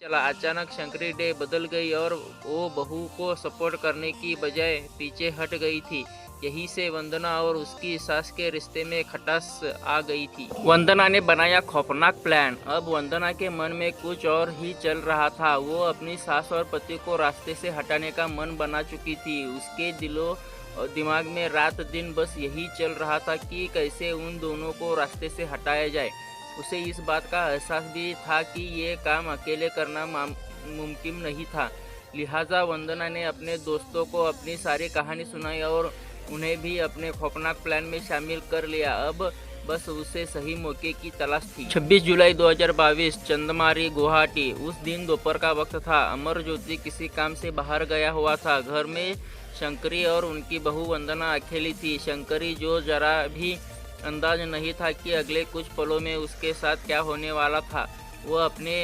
चला। अचानक शंकरी डे बदल गई और वो बहू को सपोर्ट करने की बजाय पीछे हट गई थी। यही से वंदना और उसकी सास के रिश्ते में खटास आ गई थी। वंदना ने बनाया खौफनाक प्लान। अब वंदना के मन में कुछ और ही चल रहा था। वो अपनी सास और पति को रास्ते से हटाने का मन बना चुकी थी। उसके दिमाग में रात दिन बस यही चल रहा था कि कैसे उन दोनों को रास्ते से हटाया जाए। उसे इस बात का एहसास भी था कि ये काम अकेले करना मुमकिन नहीं था। लिहाजा वंदना ने अपने दोस्तों को अपनी सारी कहानी सुनाई और उन्हें भी अपने खौफनाक प्लान में शामिल कर लिया। अब बस उसे सही मौके की तलाश थी। 26 जुलाई 2022 चंदमारी गुवाहाटी। उस दिन दोपहर का वक्त था। अमरज्योति किसी काम से बाहर गया हुआ था। घर में शंकरी और उनकी बहू वंदना अकेली थी। शंकरी जो जरा भी अंदाज नहीं था कि अगले कुछ पलों में उसके साथ क्या होने वाला था। वह अपने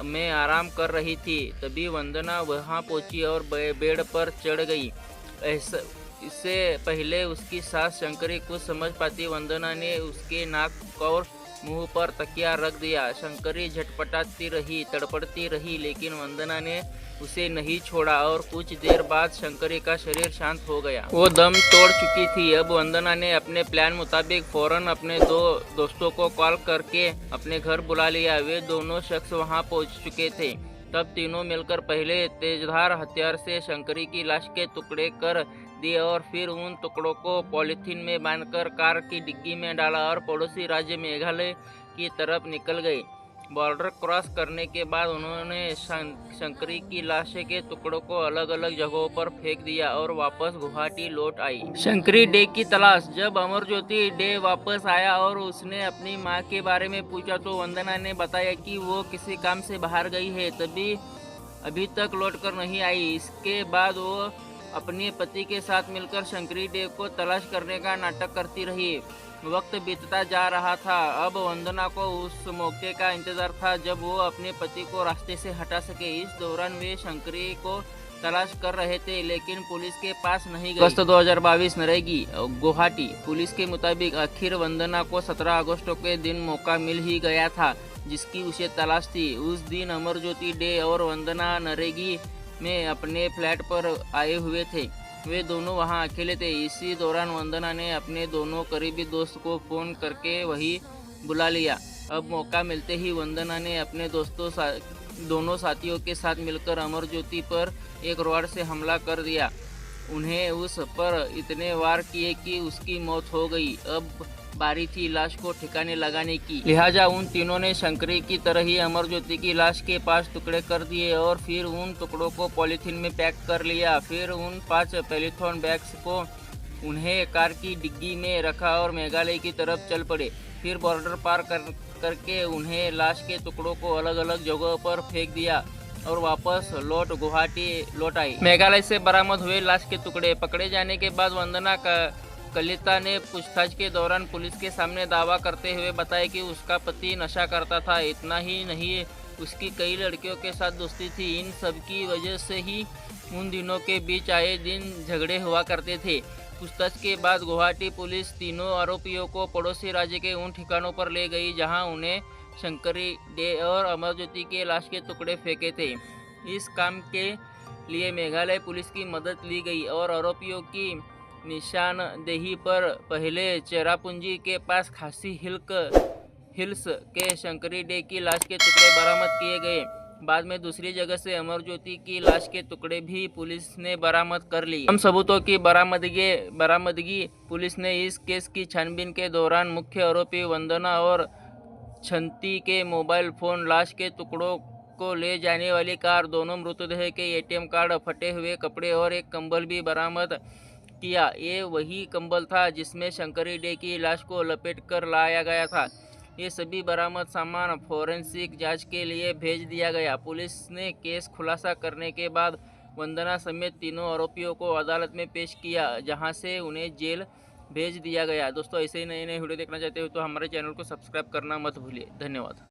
में आराम कर रही थी। तभी वंदना वहां पहुंची और बेड पर चढ़ गई। इससे पहले उसकी सास शंकरी कुछ समझ पाती, वंदना ने उसके नाक और मुंह पर तकिया रख दिया। शंकरी झटपटाती रही, तड़पड़ती रही, लेकिन वंदना ने उसे नहीं छोड़ा और कुछ देर बाद शंकरी का शरीर शांत हो गया। वो दम तोड़ चुकी थी। अब वंदना ने अपने प्लान मुताबिक फौरन अपने दो दोस्तों को कॉल करके अपने घर बुला लिया। वे दोनों शख्स वहां पहुंच चुके थे। तब तीनों मिलकर पहले तेजधार हथियार से शंकरी की लाश के टुकड़े कर दिए और फिर उन टुकड़ों को पॉलीथीन में बांधकर कार की डिग्गी में डाला और पड़ोसी राज्य मेघालय की तरफ निकल गए। बॉर्डर क्रॉस करने के बाद उन्होंने शंकरी की लाश के टुकड़ों को अलग अलग जगहों पर फेंक दिया और वापस गुवाहाटी लौट आई। शंकरी डे की तलाश। जब अमरज्योति डे वापस आया और उसने अपनी मां के बारे में पूछा तो वंदना ने बताया कि वो किसी काम से बाहर गई है, तभी अभी तक लौटकर नहीं आई। इसके बाद वो अपने पति के साथ मिलकर शंकरी डे को तलाश करने का नाटक करती रही। वक्त बीतता जा रहा था। अब वंदना को उस मौके का इंतजार था जब वो अपने पति को रास्ते से हटा सके। इस दौरान वे शंकरी को तलाश कर रहे थे, लेकिन पुलिस के पास नहीं गई। अगस्त 2022 नरेगी गुवाहाटी। पुलिस के मुताबिक आखिर वंदना को 17 अगस्त के दिन मौका मिल ही गया था जिसकी उसे तलाश थी। उस दिन अमरज्योति डे और वंदना नरेगी में अपने फ्लैट पर आए हुए थे। वे दोनों वहां अकेले थे। इसी दौरान वंदना ने अपने दोनों करीबी दोस्त को फोन करके वही बुला लिया। अब मौका मिलते ही वंदना ने अपने दोनों साथियों के साथ मिलकर अमरज्योति पर एक रॉड से हमला कर दिया। उन्हें उस पर इतने वार किए कि उसकी मौत हो गई। अब बारी थी लाश को ठिकाने लगाने की। लिहाजा उन तीनों ने शंकरी की तरह ही अमरज्योति की लाश के 5 टुकड़े कर दिए और फिर उन टुकड़ों को पॉलीथीन में पैक कर लिया। फिर उन 5 पॉलीथीन बैग्स को उन्हें कार की डिग्गी में रखा और मेघालय की तरफ चल पड़े। फिर बॉर्डर पार करके उन्हें लाश के टुकड़ों को अलग अलग जगहों पर फेंक दिया और वापस गुवाहाटी लौट आई। मेघालय से बरामद हुए लाश के टुकड़े पकड़े जाने के बाद वंदना कलिता ने पूछताछ के दौरान पुलिस के सामने दावा करते हुए बताया कि उसका पति नशा करता था। इतना ही नहीं, उसकी कई लड़कियों के साथ दोस्ती थी। इन सब की वजह से ही उन दिनों के बीच आए दिन झगड़े हुआ करते थे। पूछताछ के बाद गुवाहाटी पुलिस तीनों आरोपियों को पड़ोसी राज्य के उन ठिकानों पर ले गई जहां उन्हें शंकरी डे और अमरज्योति के लाश के टुकड़े फेंके थे। इस काम के लिए मेघालय पुलिस की मदद ली गई और आरोपियों की निशानदेही पर पहले चेरापूंजी के पास खासी हिल्स के शंकरी डे की लाश के टुकड़े बरामद किए गए। बाद में दूसरी जगह से अमरज्योति की लाश के टुकड़े भी पुलिस ने बरामद कर ली। हम सबूतों की बरामदगी। पुलिस ने इस केस की छानबीन के दौरान मुख्य आरोपी वंदना और छंती के मोबाइल फोन, लाश के टुकड़ों को ले जाने वाली कार, दोनों मृतदेह के एटीएम कार्ड, फटे हुए कपड़े और एक कंबल भी बरामद किया। ये वही कंबल था जिसमें शंकरी डे की लाश को लपेट कर लाया गया था। ये सभी बरामद सामान फोरेंसिक जांच के लिए भेज दिया गया। पुलिस ने केस खुलासा करने के बाद वंदना समेत तीनों आरोपियों को अदालत में पेश किया, जहां से उन्हें जेल भेज दिया गया। दोस्तों, ऐसे ही नए नए वीडियो देखना चाहते हो तो हमारे चैनल को सब्सक्राइब करना मत भूलिए। धन्यवाद।